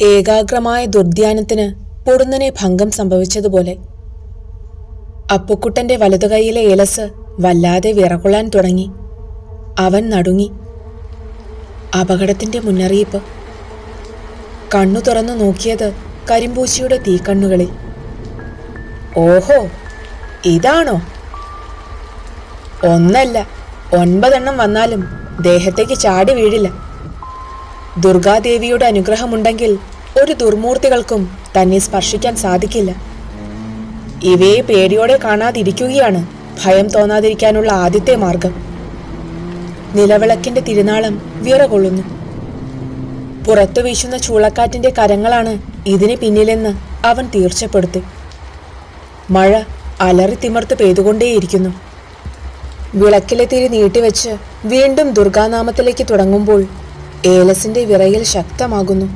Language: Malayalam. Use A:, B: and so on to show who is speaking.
A: ഏകാഗ്രമായ ദുർധ്യാനത്തിന് പൊടുന്നനെ ഭംഗം സംഭവിച്ചതുപോലെ അപ്പുക്കുട്ടന്റെ വലതുകൈയിലെ ഏലസ് വല്ലാതെ വിറകൊള്ളാൻ തുടങ്ങി. അവൻ നടുങ്ങി. അപകടത്തിന്റെ മുന്നറിയിപ്പ്. കണ്ണു തുറന്നു നോക്കിയത് കരിമ്പൂശിയുടെ തീക്കണ്ണുകളിൽ. ഓഹോ, ഇതാണോ? ഒന്നല്ല, 9 വന്നാലും ദേഹത്തേക്ക് ചാടി വീഴില്ല. ദുർഗാദേവിയുടെ അനുഗ്രഹമുണ്ടെങ്കിൽ ഒരു ദുർമൂർത്തികൾക്കും തന്നെ സ്പർശിക്കാൻ സാധിക്കില്ല. ഇവയെ പേടിയോടെ കാണാതിരിക്കുകയാണ് ഭയം തോന്നാതിരിക്കാനുള്ള ആദ്യത്തെ മാർഗം. നിലവിളക്കിന്റെ തിരുനാളം വിറകൊള്ളുന്നു. പുറത്തു വീശുന്ന ചൂളക്കാറ്റിന്റെ കരങ്ങളാണ് ഇതിന് പിന്നിലെന്ന് അവൻ തീർച്ചപ്പെടുത്തി. മഴ അലറി തിമർത്ത് പെയ്തുകൊണ്ടേയിരിക്കുന്നു. വിളക്കിലെ തിരി നീട്ടിവെച്ച് വീണ്ടും ദുർഗാനാമത്തിലേക്ക് തുടങ്ങുമ്പോൾ ഏലസിന്റെ വിറയൽ ശക്തമാകുന്നു.